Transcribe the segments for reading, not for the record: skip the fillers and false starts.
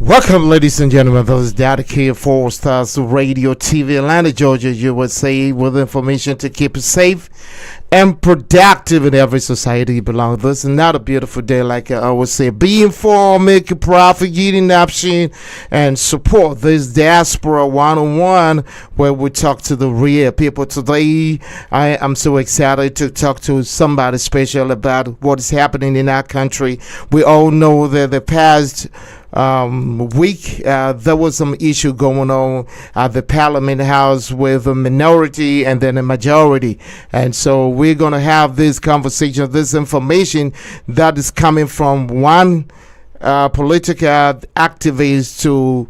Welcome, ladies and gentlemen. This is Dady for Stars Radio TV, Atlanta, Georgia, USA, with information to keep it safe and productive in every society you belong. This is not a beautiful day, like I always say. Be informed, make a profit, get an option, and support this Diaspora 101, where we talk to the real people. Today, I am so excited to talk to somebody special about what is happening in our country. We all know that the past week there was some issue going on at the Parliament House with a minority and then a majority, and so we're going to have this conversation, this information that is coming from one political activist to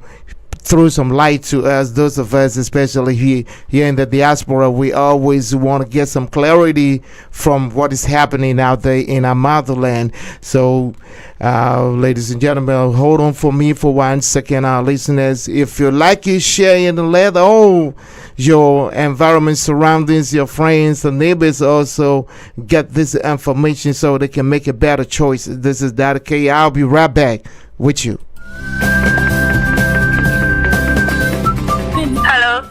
throw some light to us, those of us, especially here in the diaspora. We always want to get some clarity from what is happening out there in our motherland. So, ladies and gentlemen, hold on for me for 1 second, our listeners. If you like it, share and let all your environment, surroundings, your friends and neighbors also get this information so they can make a better choice. This is Dady K. I'll be right back with you.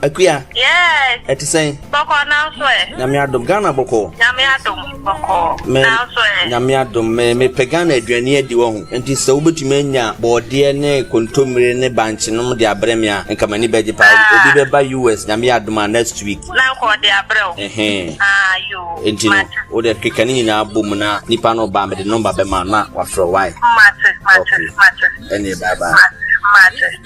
Akuya. Yes. Eti say. Boko now swear. Nyame adom Ghana boko. Nyame adom boko. Now swear. Nyame adom me pegana aduane adi wo ho. Enti se wobetumi anya bode ne kontomire ne banche no de abrem ya nka mani beje pa obi be ba US nyame adom next week. Na ko de abrem. You. Enti no o de kekani na abom na nipa no ba me de number be ma na wa fro why. Matter. Eni baba.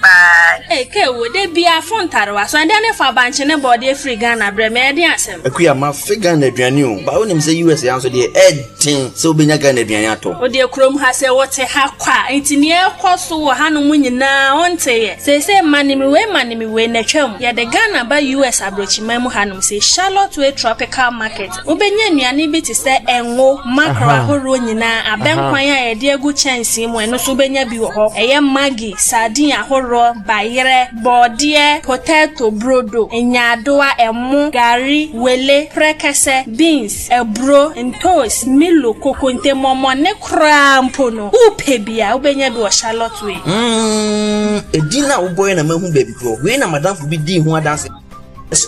Bye. Hey, would they be a phone tarwa? So, and then if I bunch in a body free Ghana, Bremedi answer. Akuya ma figure na aduane but when him say US answer the editing so be nya Ghana aduane ato. O de krom ha say what ha kwa enti ne ekoso wo ha no mu nyina onte ye. Say manimi we na twam. Ya de Ghana ba US abrochima mu hanom say Charlotte way tropical market. Obenya nuane bi te say enwo makra horo nyina abenkwan ya de agu chance mu eno so benya bi wo ho. Eye magi sardine ahoro bayere bode potato brodo enyadoa emu gari wele prekese beans ebro ntos milo kokonte momo ne krampo no upebia ubenya bi o Charlotte way edina wo boy na mahu baby ko we na madam fu bi di ho adanse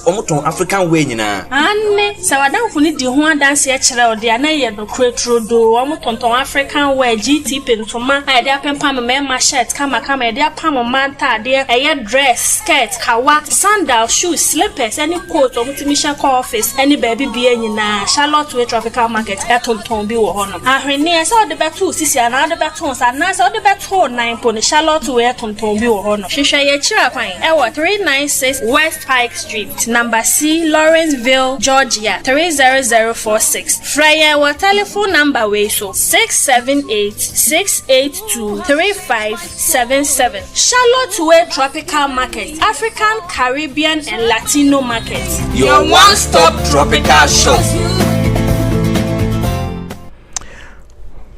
omoton African way nyina anne sawadamfo ni di ho adanse e kire ode ana ye no kretrodo omotonton African way GT pentoma e de apempam me shirt kama e de apam manta de eye dress skirt kawa sandal shoes slippers any coat omutimi sha office any baby bia nyina Charlotte way tropical market e tonton bi wo hono ahwene e se ode beto sisi ana ode beto sa na se ode beto 9 po ne Charlotte way tonton bi wo hono hwehwe ye kire kwan e wo 396 West Pike Street number C, Lawrenceville, Georgia 30046. Freya wa telephone number we so 678-682-3577. Charlotte Way Tropical Market, African, Caribbean and Latino market. Your one-stop tropical shop.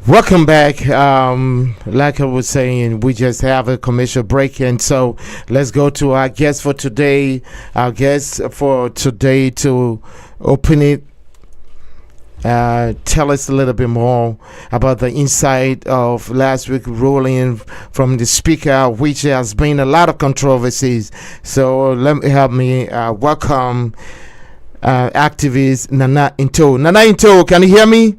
Welcome back. Like I was saying, we just have a commercial break, and so let's go to our guest for today. Our guest for today to open it. Tell us a little bit more about the insight of last week's ruling from the speaker, which has been a lot of controversies. So help me welcome activist Nana Into. Nana Into, can you hear me?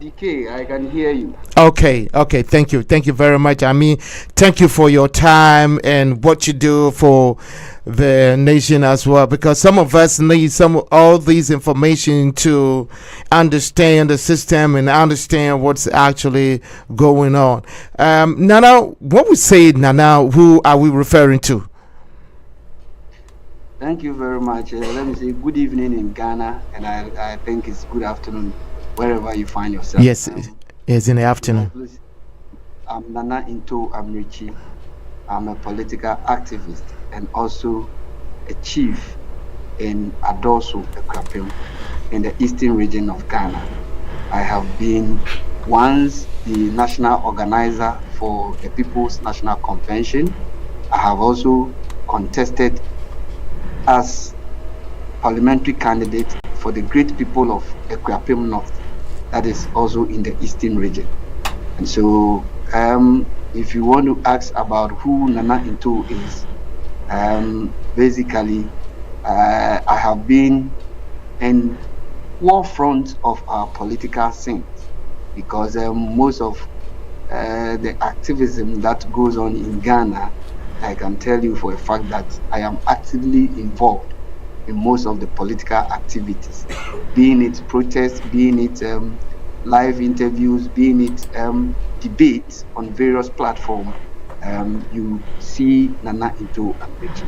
DK, I can hear you. Okay, thank you very much. I mean, thank you for your time and what you do for the nation as well, because some of us need all these information to understand the system and understand what's actually going on. Nana, what we say, Nana, who are we referring to? Thank you very much. Let me say good evening in Ghana, and I think it's good afternoon wherever you find yourself. Yes, it's in the afternoon. I'm Nana Into. I'm Richie. I'm a political activist and also a chief in Adoso, Ekrapim, in the eastern region of Ghana. I have been once the national organizer for the People's National Convention. I have also contested as parliamentary candidate for the great people of Ekrapim North, that is also in the eastern region. And so, if you want to ask about who Nana Into is, basically, I have been in forefront of our political scene because most of the activism that goes on in Ghana, I can tell you for a fact that I am actively involved in most of the political activities, being it protests, being it live interviews, being it debates on various platforms. You see Nana Into Amrechi.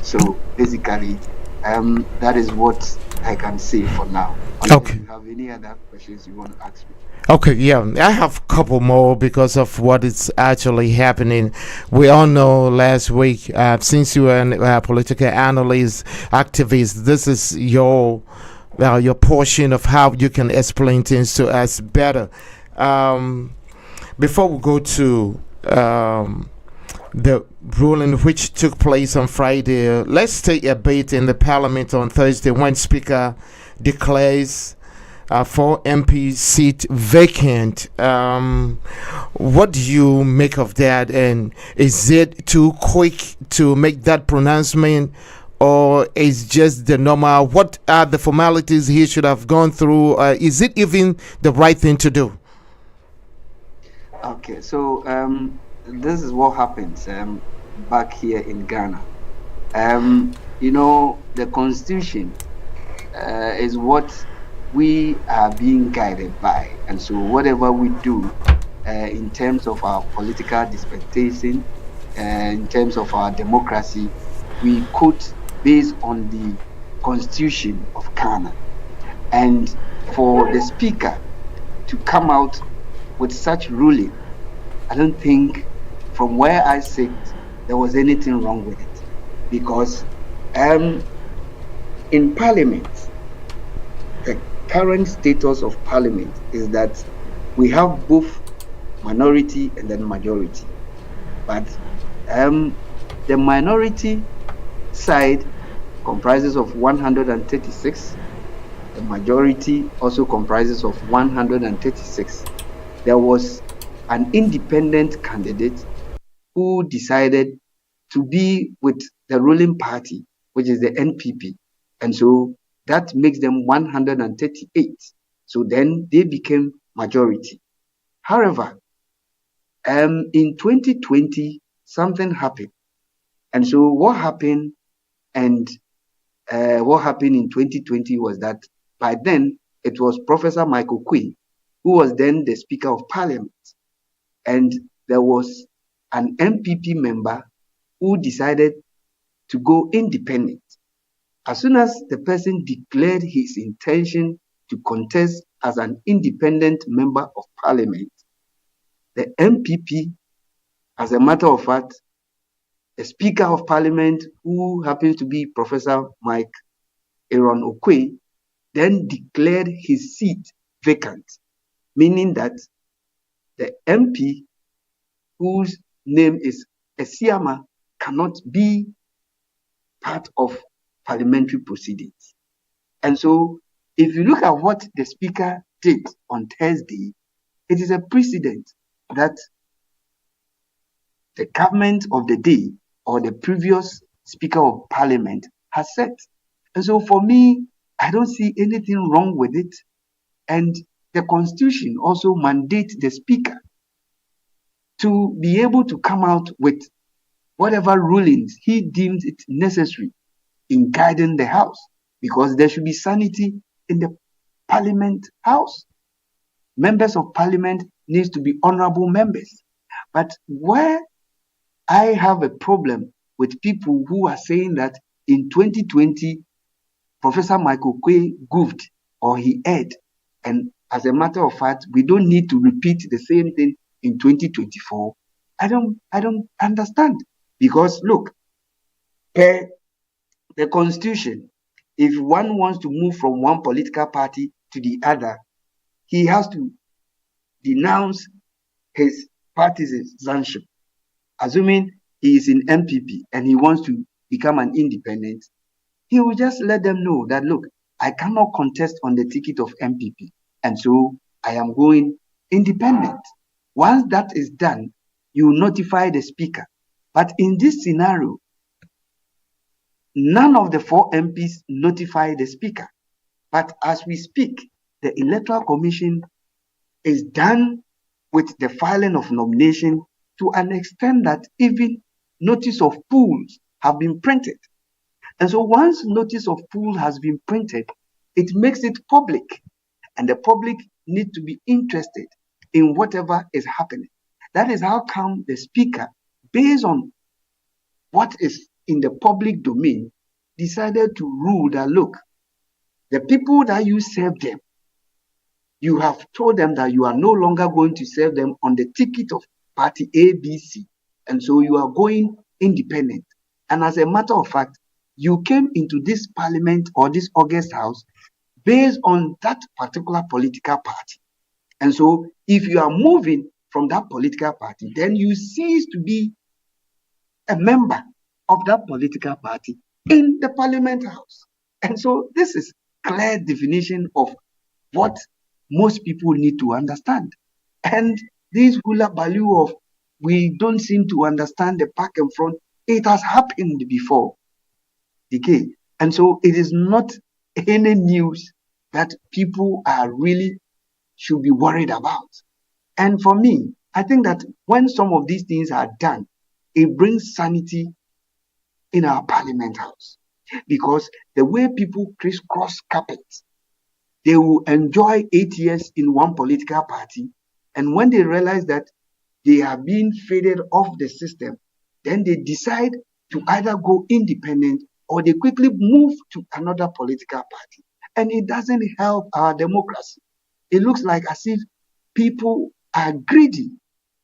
So basically, that is what I can say for now. Unless Okay. you have any other questions you want to ask me. Okay, yeah, I have a couple more because of what is actually happening. We all know last week, since you are a political analyst, activist, this is your portion of how you can explain things to us better. Um, Before we go to the ruling which took place on Friday, let's take a bit in the parliament on Thursday when Speaker declares 4 MP seat vacant. What do you make of that? And is it too quick to make that pronouncement? Or is just the normal? What are the formalities he should have gone through? Is it even the right thing to do? Okay, so this is what happens back here in Ghana. The constitution is what we are being guided by, and so whatever we do in terms of our political dispensation, in terms of our democracy, we quote based on the constitution of Ghana. And for the speaker to come out with such ruling, I don't think from where I sit there was anything wrong with it, because in Parliament, the current status of Parliament is that we have both minority and then majority, but the minority side comprises of 136. The majority also comprises of 136. There was an independent candidate who decided to be with the ruling party, which is the NPP. And so that makes them 138. So then they became majority. However, in 2020, something happened. And so what happened and what happened in 2020 was that by then it was Professor Michael Quinn, who was then the Speaker of Parliament. And there was an MPP member who decided to go independent. As soon as the person declared his intention to contest as an independent member of Parliament, the MPP, as a matter of fact, the Speaker of Parliament, who happens to be Professor Mike Aaron Okwe, then declared his seat vacant, meaning that the MP whose name is Esiama cannot be part of parliamentary proceedings. And so, if you look at what the Speaker did on Thursday, it is a precedent that the government of the day or the previous Speaker of Parliament has set. And so, for me, I don't see anything wrong with it. And the Constitution also mandates the Speaker to be able to come out with whatever rulings he deems it necessary in guiding the House, because there should be sanity in the Parliament House. Members of Parliament needs to be honorable members. But where I have a problem with people who are saying that in 2020, Professor Michael Quay goofed or he erred, and as a matter of fact, we don't need to repeat the same thing in 2024. I don't understand, because look, per the Constitution, if one wants to move from one political party to the other, he has to denounce his partisanship. Assuming he is in MPP and he wants to become an independent, he will just let them know that, look, I cannot contest on the ticket of MPP, and so I am going independent. Once that is done, you notify the speaker. But in this scenario, none of the 4 MPs notify the speaker. But as we speak, the Electoral Commission is done with the filing of nomination to an extent that even notice of polls have been printed. And so once notice of poll has been printed, it makes it public, and the public need to be interested in whatever is happening. That is how come the speaker, based on what is in the public domain, decided to rule that, look, the people that you serve them, you have told them that you are no longer going to serve them on the ticket of party ABC, and so you are going independent. And as a matter of fact, you came into this parliament or this August House based on that particular political party. And so if you are moving from that political party, then you cease to be a member of that political party in the Parliament House. And so this is clear definition of what most people need to understand. And this hula baloo of we don't seem to understand the back and front, it has happened before. Okay. And so it is not any news that people are really should be worried about. And for me, I think that when some of these things are done, it brings sanity in our Parliament House. Because the way people crisscross carpets, they will enjoy 8 years in one political party, and when they realize that they are being faded off the system, then they decide to either go independent or they quickly move to another political party. And it doesn't help our democracy. It looks like as if people are greedy.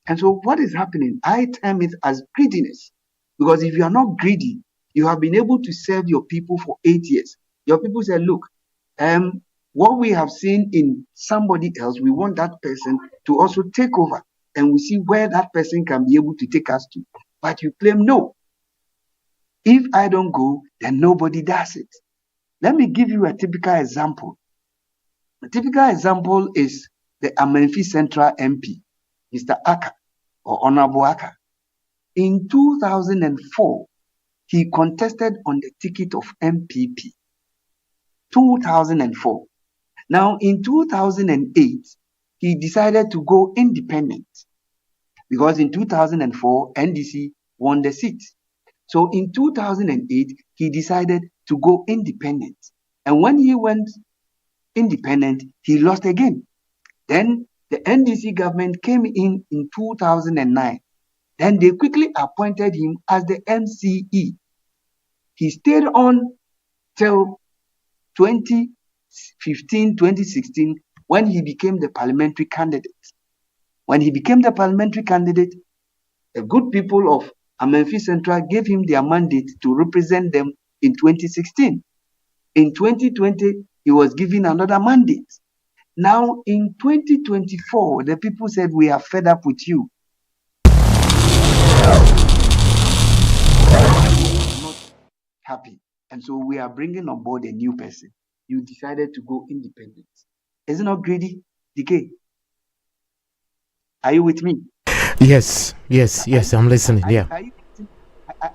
And so what is happening? I term it as greediness. Because if you are not greedy, you have been able to serve your people for 8 years. Your people say, look, what we have seen in somebody else, we want that person to also take over. And we see where that person can be able to take us to. But you claim, no. If I don't go, then nobody does it. Let me give you a typical example. A typical example is the Amenfi Central MP, Mr. Aka, or Honorable Aka. In 2004, he contested on the ticket of MPP. 2004. Now, in 2008, he decided to go independent because in 2004, NDC won the seat. So in 2008, he decided to go independent. And when he went independent, he lost again. Then the NDC government came in 2009. Then they quickly appointed him as the MCE. He stayed on till 2015, 2016, when he became the parliamentary candidate. When he became the parliamentary candidate, the good people of Amenfi Central gave him their mandate to represent them in 2016. In 2020, he was given another mandate. Now, in 2024, the people said, we are fed up with you. Not happy. And so we are bringing on board a new person. You decided to go independent. Is it not greedy? Decay. Are you with me? Yes, I'm listening. Yeah.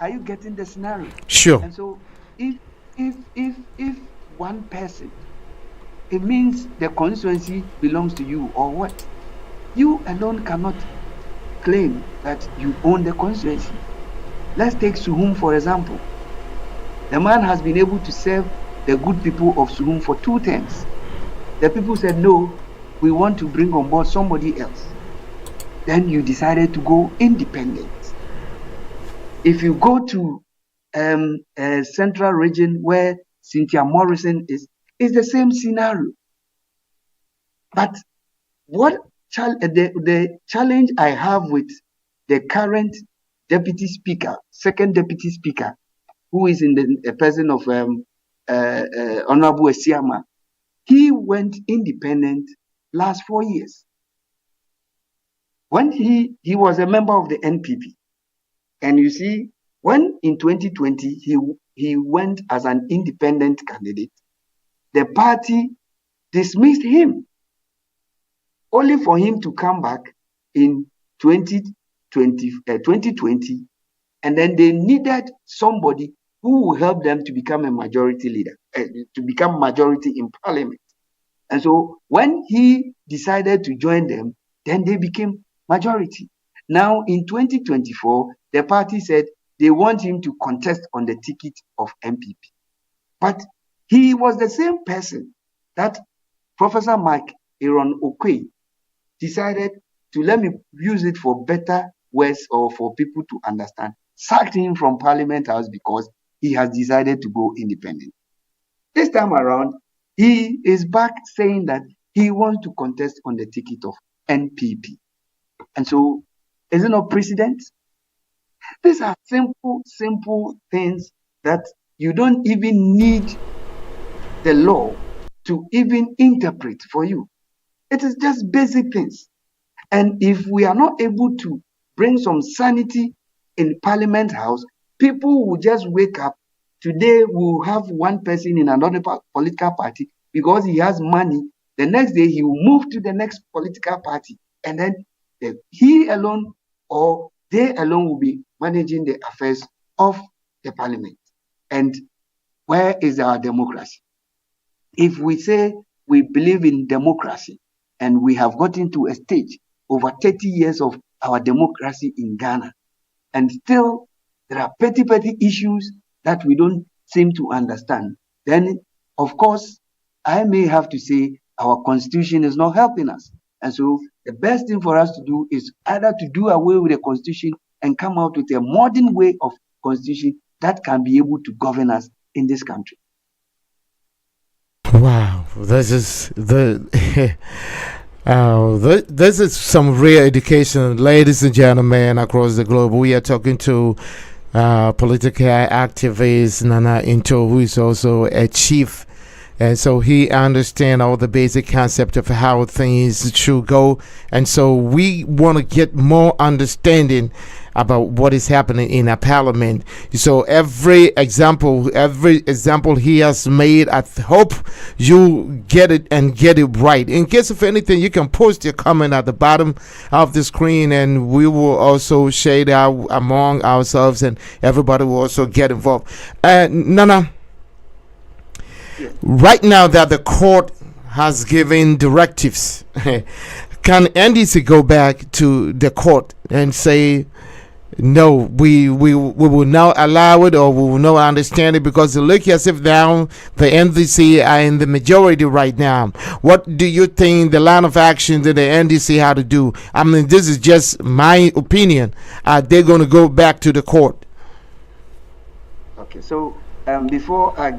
Are you getting the scenario? Sure. And so if one person, it means the constituency belongs to you, or what? You alone cannot claim that you own the constituency. Let's take Suhum, for example. The man has been able to serve the good people of Suhum for 2 terms. The people said, no, we want to bring on board somebody else. Then you decided to go independent. If you go to a central region where Cynthia Morrison is, it's the same scenario. But what the challenge I have with the current deputy speaker, second deputy speaker, who is in the person of Honorable Esiama, he went independent last 4 years. When he was a member of the NPP, and you see, when in 2020 he went as an independent candidate, the party dismissed him, only for him to come back in 2020, and then they needed somebody who will help them to become a majority leader, to become majority in parliament. And so when he decided to join them, then they became majority. Now in 2024, the party said they want him to contest on the ticket of MPP. But he was the same person that Professor Mike Aaron Okwe decided to, let me use it for better words or for people to understand, sacked him from Parliament House because he has decided to go independent. This time around, he is back saying that he wants to contest on the ticket of NPP. And so, is it not precedent? These are simple things that you don't even need the law to even interpret for you. It is just basic things. And if we are not able to bring some sanity in Parliament House, people will just wake up. Today we'll have one person in another political party because he has money. The next day he will move to the next political party, and then he alone or they alone will be managing the affairs of the parliament. And where is our democracy? If we say we believe in democracy and we have gotten to a stage over 30 years of our democracy in Ghana, and still there are petty issues that we don't seem to understand, then of course I may have to say our constitution is not helping us. And so the best thing for us to do is either to do away with the constitution and come out with a modern way of constitution that can be able to govern us in this country. Wow, this is this is some real education, ladies and gentlemen, across the globe. We are talking to political activist Nana Into, who is also a chief, and so he understands all the basic concept of how things should go. And so we want to get more understanding about what is happening in a parliament. So every example he has made, I hope you get it and get it right. In case of anything, you can post your comment at the bottom of the screen, and we will also share it out among ourselves, and everybody will also get involved. Nana, right now that the court has given directives, can NDC go back to the court and say, no, we will not allow it, or we will not understand it, because it looks as if now the NDC are in the majority right now? What do you think the line of action that the NDC had to do? I mean, this is just my opinion. They're going to go back to the court. Okay, so before I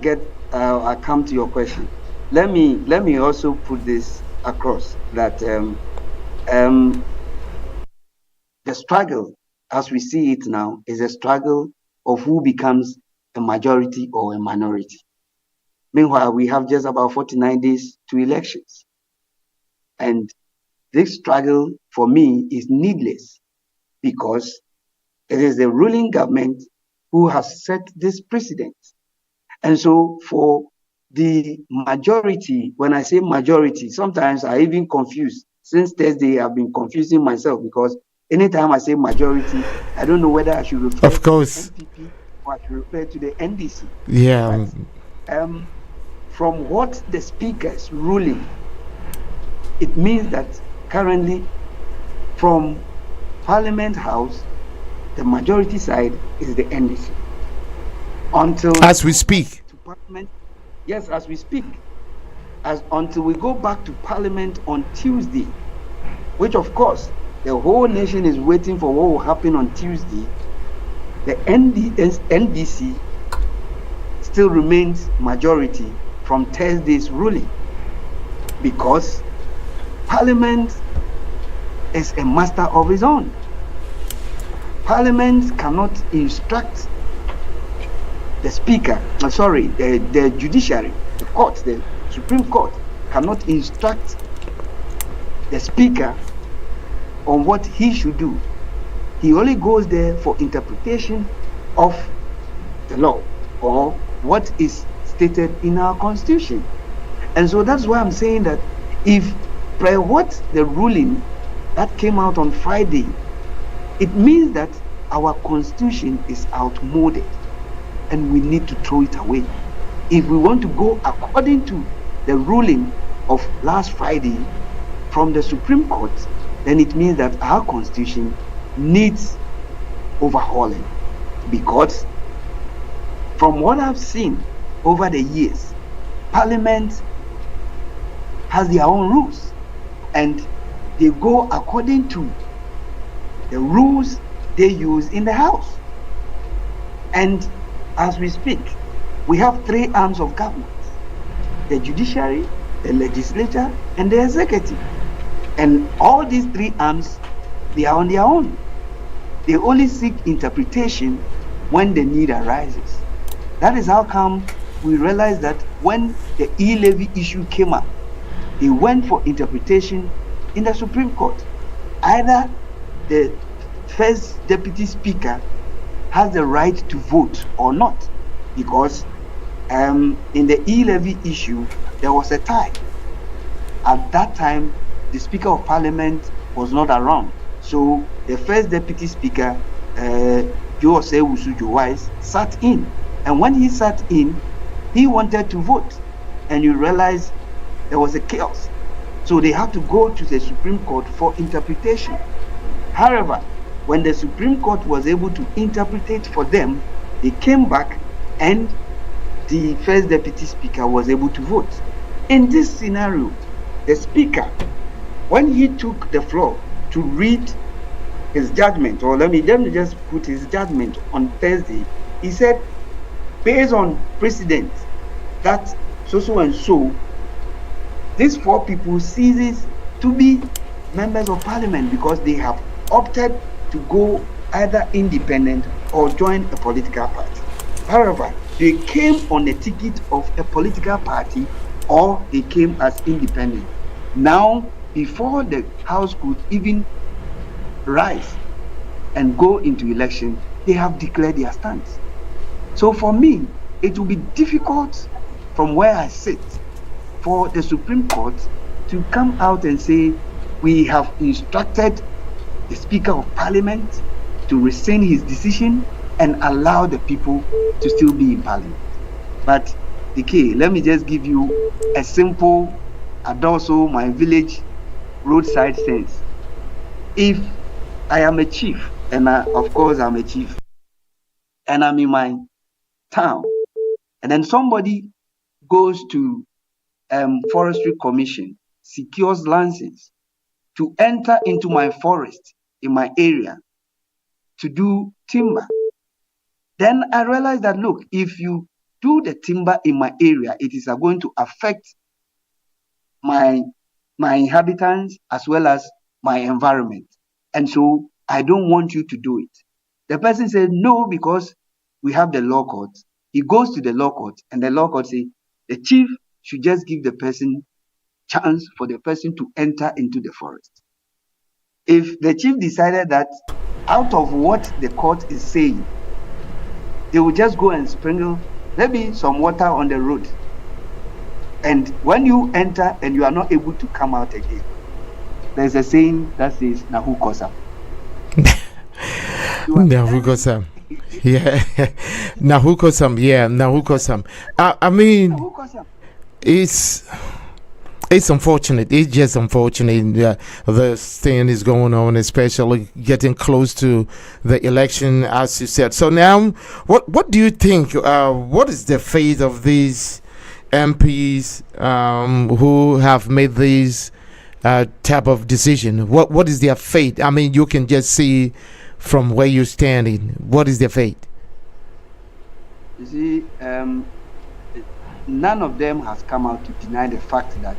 come to your question, let me also put this across that the struggle, as we see it now, is a struggle of who becomes a majority or a minority. Meanwhile, we have just about 49 days to elections. And this struggle, for me, is needless, because it is the ruling government who has set this precedent. And so for the majority, when I say majority, sometimes I even confuse. Since Thursday, I've been confusing myself, because anytime I say majority, I don't know whether I should refer to the NPP or I should refer to the NDC. Yeah. But, from what the speaker is ruling, it means that currently from Parliament House, the majority side is the NDC. As we speak. Yes, as we speak. Until we go back to Parliament on Tuesday, which of course the whole nation is waiting for what will happen on Tuesday, the NDC still remains majority from Thursday's ruling, because Parliament is a master of its own. Parliament cannot instruct the speaker, the judiciary, the court, the Supreme Court cannot instruct the speaker on what he should do. He only goes there for interpretation of the law or what is stated in our constitution. And so that's why I'm saying that if what the ruling that came out on Friday, it means that our constitution is outmoded and we need to throw it away. If we want to go according to the ruling of last Friday from the Supreme Court, then it means that our constitution needs overhauling. Because from what I've seen over the years, Parliament has their own rules and they go according to the rules they use in the House. And as we speak, we have three arms of government: the judiciary, the legislature, and the executive. And all these three arms, they are on their own. They only seek interpretation when the need arises. That is how come we realize that when the e-levy issue came up, they went for interpretation in the Supreme Court. Either the first deputy speaker has the right to vote or not, because in the e-levy issue, there was a tie. At that time, the Speaker of Parliament was not around. So the first deputy speaker, Jose Usujo Wise, sat in. And when he sat in, he wanted to vote. And you realize there was a chaos. So they had to go to the Supreme Court for interpretation. However, when the Supreme Court was able to interpret for them, they came back and the first deputy speaker was able to vote. In this scenario, the speaker, when he took the floor to read his judgment, or let me just put his judgment on Thursday, he said, based on precedent that so and so, these four people ceases to be members of parliament because they have opted to go either independent or join a political party. However, they came on a ticket of a political party or they came as independent. Now, before the House could even rise and go into election, they have declared their stance. So for me, it will be difficult from where I sit for the Supreme Court to come out and say, we have instructed the Speaker of Parliament to rescind his decision and allow the people to still be in Parliament. But, DK, let me just give you a simple, and also my village roadside sense. If I am a chief, and of course I'm a chief, and I'm in my town, and then somebody goes to Forestry Commission, secures license to enter into my forest in my area to do timber. Then I realized that, look, if you do the timber in my area, it is going to affect my inhabitants as well as my environment. And so I don't want you to do it. The person said no, because we have the law court. He goes to the law court and the law court says the chief should just give the person chance for the person to enter into the forest. If the chief decided that out of what the court is saying, they will just go and sprinkle maybe some water on the road. And when you enter and you are not able to come out again, there's a saying that says, Nahu Kosam. Nahu Kosam. Yeah. Nahu Kosam. Yeah. Nahu Kosam. I mean, it's unfortunate. It's just unfortunate that this thing is going on, especially getting close to the election, as you said. So now, what do you think? What is the fate of these MPs who have made these type of decision? What is their fate? I mean, you can just see from where you're standing. What is their fate? You see, none of them has come out to deny the fact that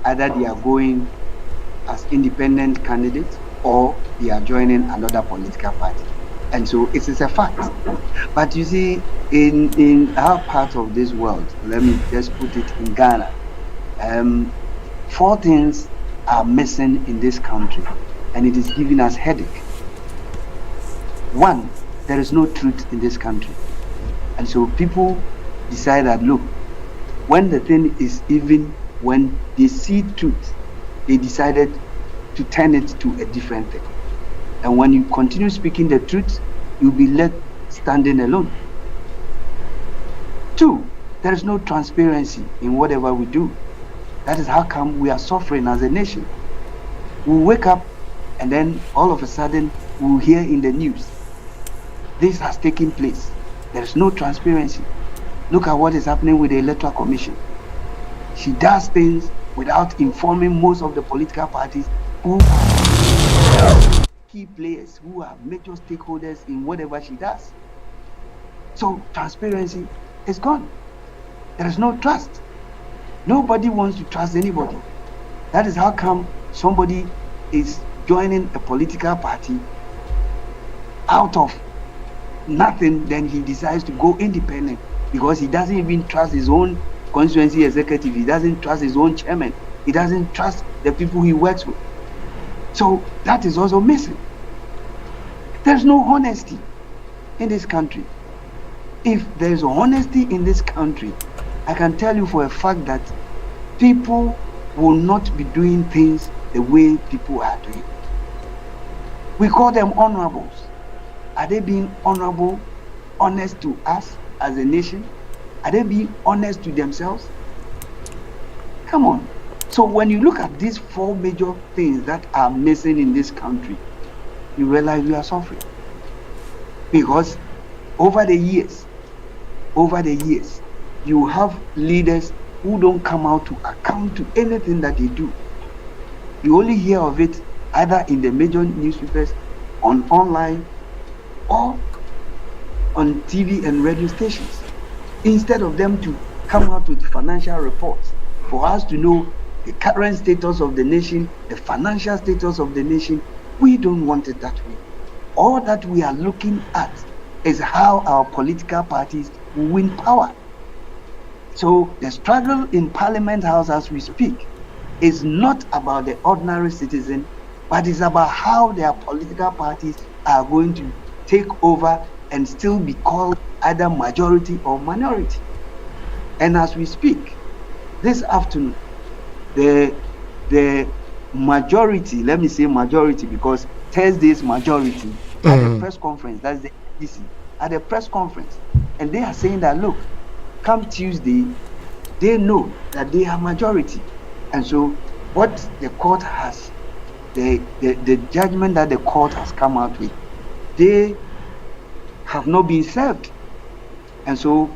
either they are going as independent candidates or they are joining another political party. And so it is a fact. But you see, in our part of this world, let me just put it in Ghana, 4 things are missing in this country, and it is giving us headache. 1, there is no truth in this country. And so people decide that, look, when the thing is even, when they see truth, they decided to turn it to a different thing. And when you continue speaking the truth, you'll be left standing alone. 2, there is no transparency in whatever we do. That is how come we are suffering as a nation. We wake up and then all of a sudden we'll hear in the news, this has taken place. There is no transparency. Look at what is happening with the Electoral Commission. She does things without informing most of the political parties who are key players, who are major stakeholders in whatever she does. So transparency is gone. There is no trust. Nobody wants to trust anybody. That is how come somebody is joining a political party out of nothing, then he decides to go independent because he doesn't even trust his own constituency executive. He doesn't trust his own chairman. He doesn't trust the people he works with. So that is also missing. There's no honesty in this country. If there's honesty in this country, I can tell you for a fact that people will not be doing things the way people are doing. We call them honorables. Are they being honorable, honest to us as a nation? Are they being honest to themselves? Come on. So when you look at these 4 major things that are missing in this country, you realize we are suffering. Because over the years, you have leaders who don't come out to account to anything that they do. You only hear of it either in the major newspapers, online, or on TV and radio stations. Instead of them to come out with financial reports for us to know the current status of the nation, the financial status of the nation, we don't want it that way. All that we are looking at is how our political parties will win power. So the struggle in Parliament House as we speak is not about the ordinary citizen, but it's about how their political parties are going to take over and still be called either majority or minority. And as we speak, this afternoon, the majority, let me say majority because Thursday's majority at the press conference, that's the NDC, at the press conference, and they are saying that, look, come Tuesday, they know that they are majority. And so what the court has, the judgment that the court has come out with, they have not been served. And so,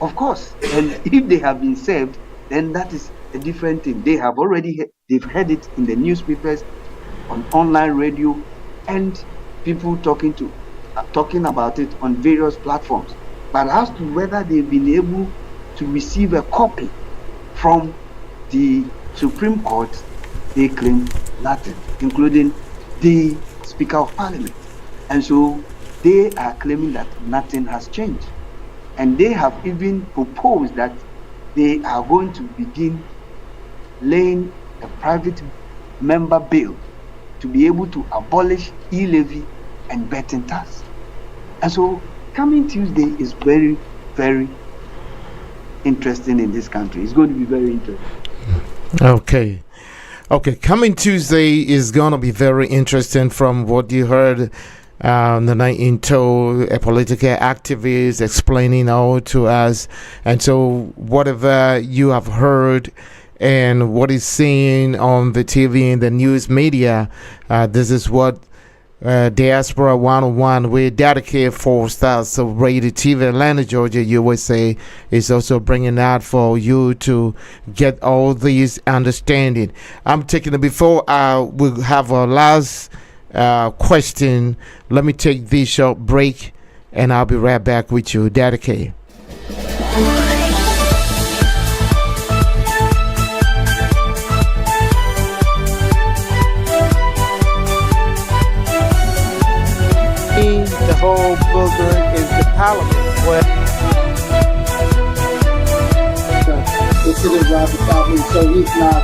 of course, and if they have been served, then that is a different thing. They have already, they've heard it in the newspapers, on online radio, and people talking about it on various platforms. But as to whether they've been able to receive a copy from the Supreme Court, they claim nothing, including the Speaker of Parliament. And so they are claiming that nothing has changed. And they have even proposed that they are going to begin laying a private member bill to be able to abolish e-levy and betting tax. And so coming Tuesday is very, very interesting in this country. It's going to be very interesting. Okay. Coming Tuesday is going to be very interesting from what you heard the night into a political activist explaining all to us. And so whatever you have heard and what is seen on the TV and the news media, this is what Diaspora 101, we dedicate 4 stars of Radio TV Atlanta, Georgia, USA, is also bringing out for you to get all these understanding. I'm taking it before we'll have our last question. Let me take this short break and I'll be right back with you. Dedicate. The whole booger is the parliament. Well, this is Robert Bagbin, so he's not.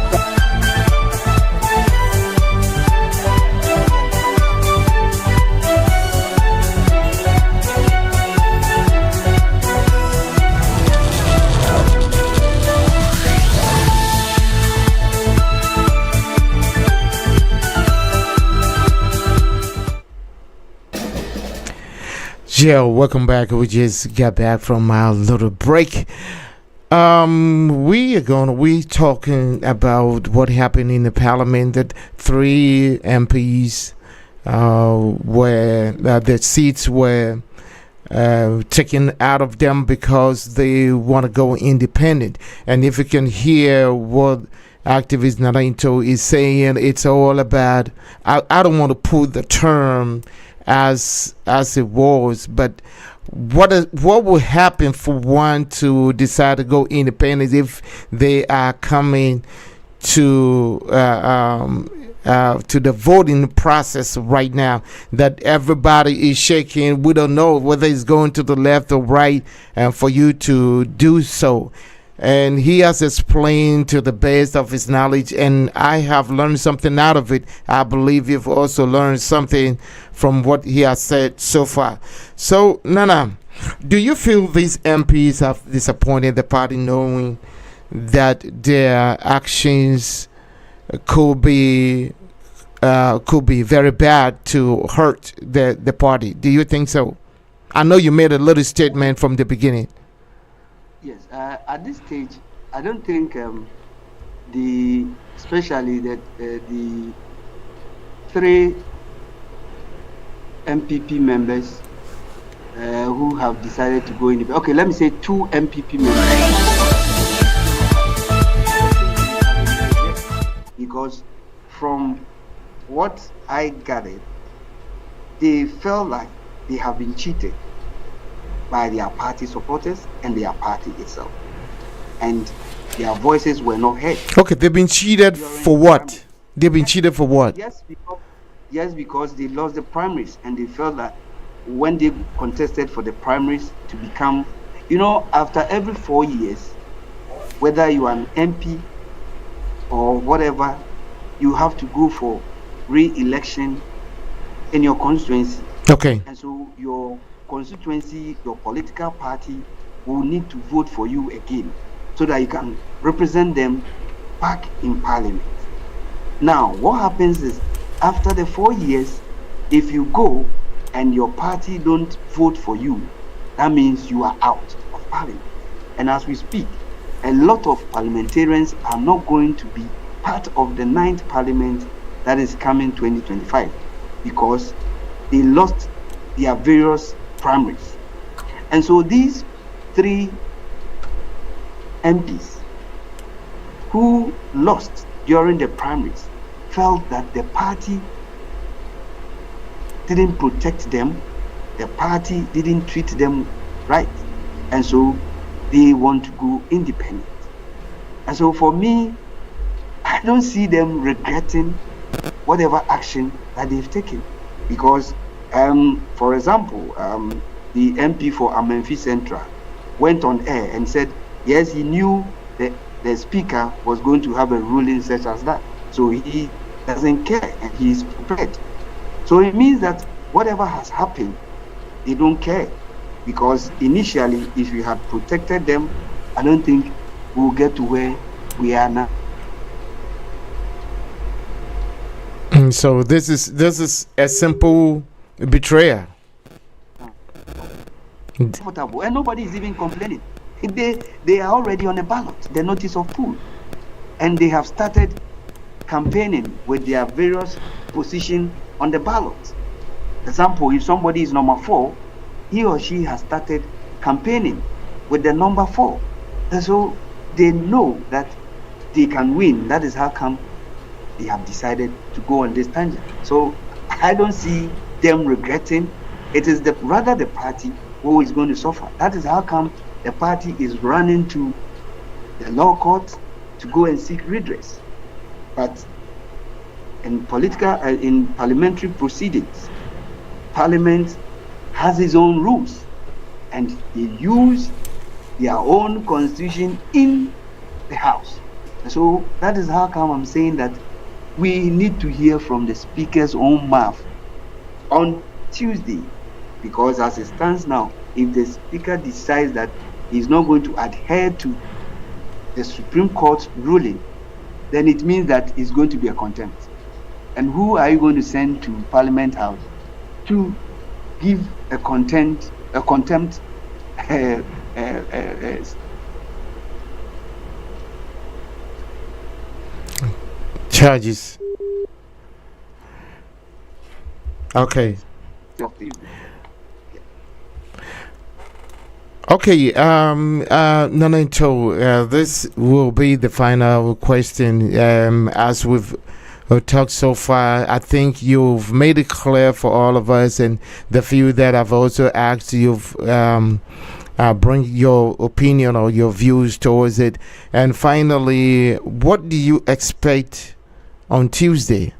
Joe, welcome back. We just got back from our little break. We talking about what happened in the parliament. That 3 MPs where the seats were taken out of them because they want to go independent. And if you can hear what activist Narinto is saying, it's all about. I don't want to put the term as it was, but what will happen for one to decide to go independent if they are coming to the voting process right now, that everybody is shaking? We don't know whether it's going to the left or right, and for you to do so. And he has explained to the best of his knowledge, and I have learned something out of it. I believe you've also learned something from what he has said so far. So, Nana, do you feel these MPs have disappointed the party, knowing that their actions could be very bad to hurt the party? Do you think so? I know you made a little statement from the beginning. Yes, at this stage, I don't think especially that the 3 MPP members who have decided to go in. Okay, let me say 2 MPP members. Because from what I gathered, they felt like they have been cheated by their party supporters and their party itself, and their voices were not heard. Okay, they've been cheated for what? They've been cheated for what? Yes, because they lost the primaries, and they felt that when they contested for the primaries to become, after every 4 years, whether you are an MP or whatever, you have to go for re-election in your constituency. Okay. And so your constituency, your political party will need to vote for you again so that you can represent them back in parliament. Now, what happens is, after the 4 years, if you go and your party don't vote for you, that means you are out of parliament. And as we speak, a lot of parliamentarians are not going to be part of the 9th parliament that is coming 2025 because they lost their various primaries. And so these 3 MPs who lost during the primaries felt that the party didn't protect them, the party didn't treat them right, and so they want to go independent. And so for me, I don't see them regretting whatever action that they've taken, because for example, the MP for Amenfi Central went on air and said, yes, he knew that the speaker was going to have a ruling such as that. So he doesn't care and he is prepared. So it means that whatever has happened, they don't care. Because initially, if we had protected them, I don't think we'll get to where we are now. So this is a simple betrayal. Comfortable, and nobody is even complaining. They are already on the ballot, the notice of pool, and they have started campaigning with their various position on the ballot. Example, if somebody is number 4, he or she has started campaigning with the number 4, and so they know that they can win. That is how come they have decided to go on this tangent. So I don't see them regretting. It is rather the party who is going to suffer. That is how come the party is running to the law court to go and seek redress. But in parliamentary proceedings, Parliament has its own rules, and they use their own constitution in the House. And so that is how come I'm saying that we need to hear from the Speaker's own mouth on Tuesday, because as it stands now, if the Speaker decides that he's not going to adhere to the Supreme Court ruling, then it means that it's going to be a contempt. And who are you going to send to Parliament House to give a contempt a contempt charges. Okay. Okay, Nanento, this will be the final question. As we've talked so far, I think you've made it clear for all of us, and the few that I've also asked, you've bring your opinion or your views towards it. And finally, what do you expect on Tuesday?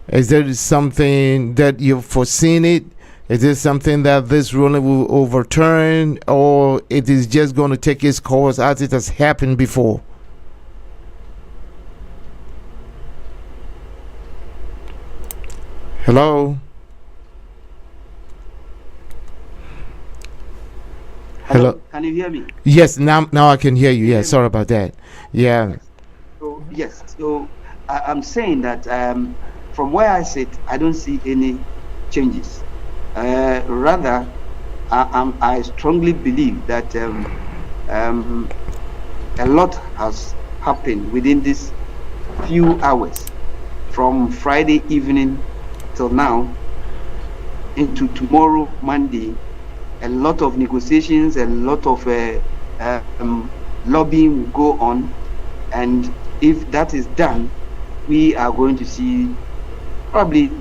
Is there something that you've foreseen it? Is this something that this ruling will overturn, or it is just going to take its course as it has happened before? Hello? Hello? Can you hear me? Yes, now I can hear you. Yeah, sorry about that. Yeah. So, yes, so I'm saying that from where I sit, I don't see any changes. Rather, I strongly believe that a lot has happened within these few hours, from Friday evening till now into tomorrow, Monday. A lot of negotiations, a lot of lobbying will go on, and if that is done, we are going to see probably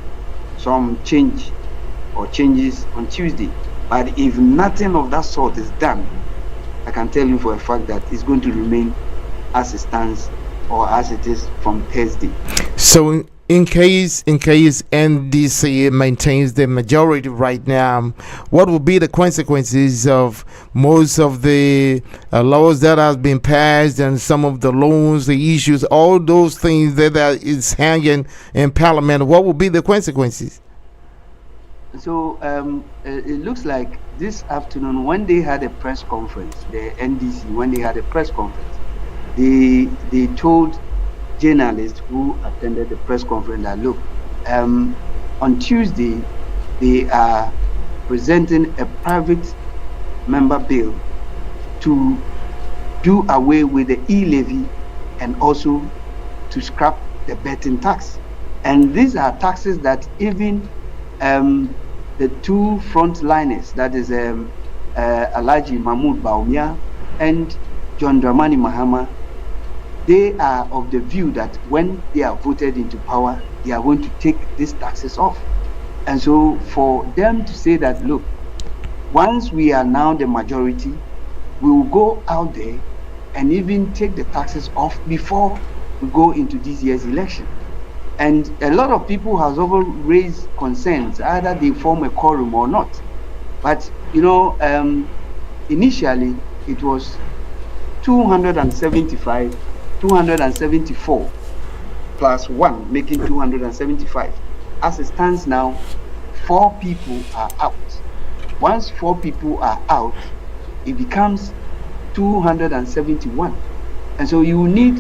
some changes on Tuesday. But if nothing of that sort is done, I can tell you for a fact that it's going to remain as it stands or as it is from Thursday. So in case NDC maintains the majority right now, what will be the consequences of most of the laws that have been passed and some of the loans, the issues, all those things that is hanging in Parliament? What will be the consequences? So it looks like this afternoon, when they had a press conference, the NDC, when they had a press conference, they told journalists who attended the press conference that, look, on Tuesday, they are presenting a private member bill to do away with the e-levy and also to scrap the betting tax. And these are taxes that even the two frontliners, that is Alhaji Mahmoud Baumia and John Dramani Mahama, they are of the view that when they are voted into power, they are going to take these taxes off. And so for them to say that, look, once we are now the majority, we will go out there and even take the taxes off before we go into this year's election. And a lot of people have also raised concerns, either they form a quorum or not. But, initially it was 274 plus 1, making 275. As it stands now, 4 people are out. Once 4 people are out, it becomes 271. And so you need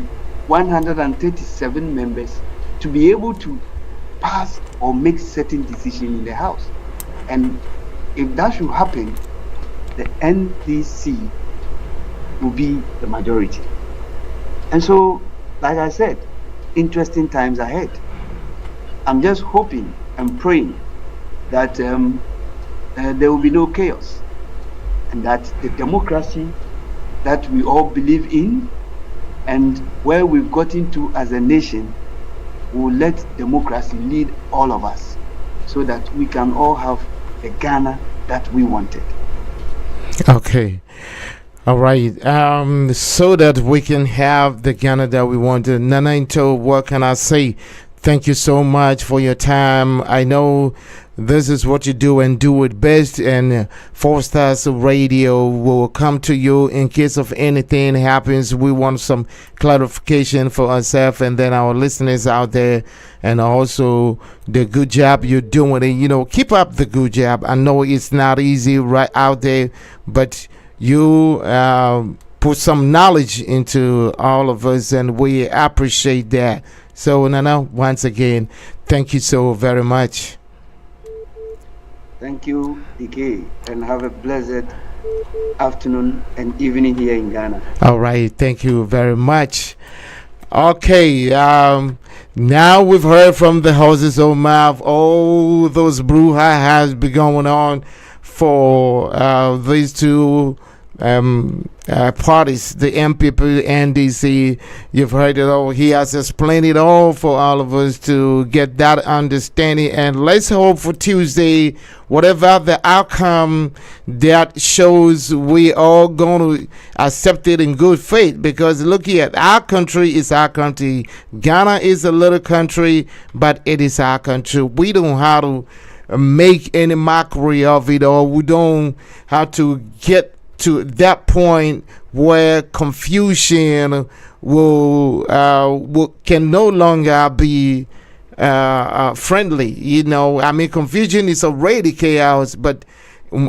137 members to be able to pass or make certain decisions in the House. And if that should happen, the NDC will be the majority. And so, like I said, interesting times ahead. I'm just hoping and praying that there will be no chaos, and that the democracy that we all believe in and where we've gotten to as a nation will let democracy lead all of us, so that we can all have the Ghana that we wanted. Okay. All right. So that we can have the Ghana that we wanted. Nanento, what can I say? Thank you so much for your time. I know this is what you do and do it best. And 4 Stars Radio will come to you in case of anything happens. We want some clarification for ourselves and then our listeners out there. And also the good job you're doing. And, keep up the good job. I know it's not easy right out there, but you put some knowledge into all of us, and we appreciate that. So, Nana, once again, thank you so very much. Thank you, DK, and have a blessed afternoon and evening here in Ghana. All right, thank you very much. Okay, now we've heard from the horse's own mouth. All those brouhaha has been going on for these two parties, the MPP and DC. You've heard it all. He has explained it all for all of us to get that understanding. And let's hope for Tuesday, whatever the outcome that shows, we all going to accept it in good faith. Because look here, our country is our country. Ghana is a little country, but it is our country. We don't have to make any mockery of it, or we don't have to get to that point where confusion can no longer be friendly. You know, I mean, confusion is already chaos, but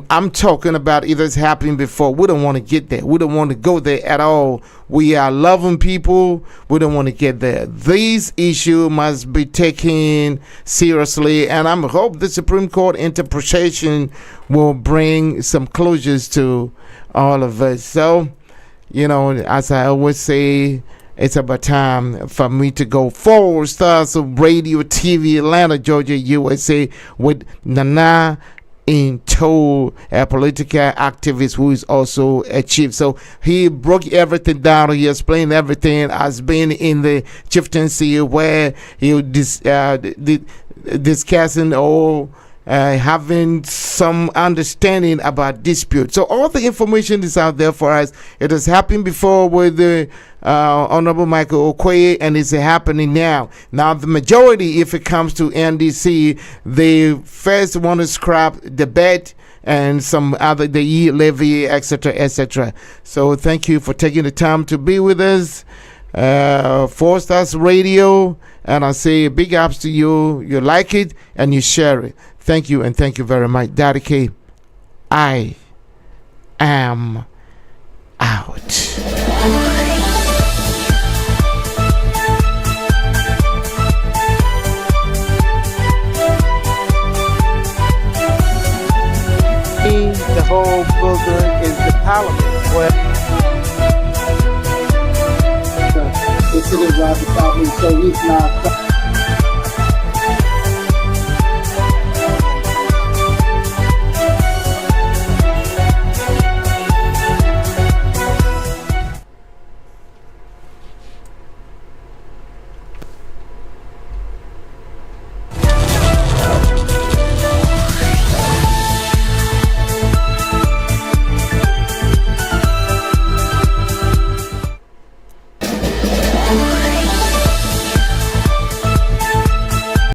I'm talking about it has happened before. We don't want to get there. We don't want to go there at all. We are loving people. We don't want to get there. These issues must be taken seriously, and I hope the Supreme Court interpretation will bring some closures to all of us. So, you know, as I always say, it's about time for me to go forward. Stars of Radio TV, Atlanta, Georgia, USA, with Nana in tow, a political activist who is also a chief. So he broke everything down. He explained everything as being in the chieftaincy, where he discussing all having some understanding about dispute. So all the information is out there for us. It has happened before with the Honorable Michael Okoye, and it's happening now. Now the majority, if it comes to NDC, they first want to scrap the bet and some other, the levy, etc., etc. So thank you for taking the time to be with us. 4 Stars Radio, and I say big ups to you. You like it and you share it. Thank you, and thank you very much. Dady K, I am out. The whole building is the parliament. Where This is Robert Bagbin, so he's now.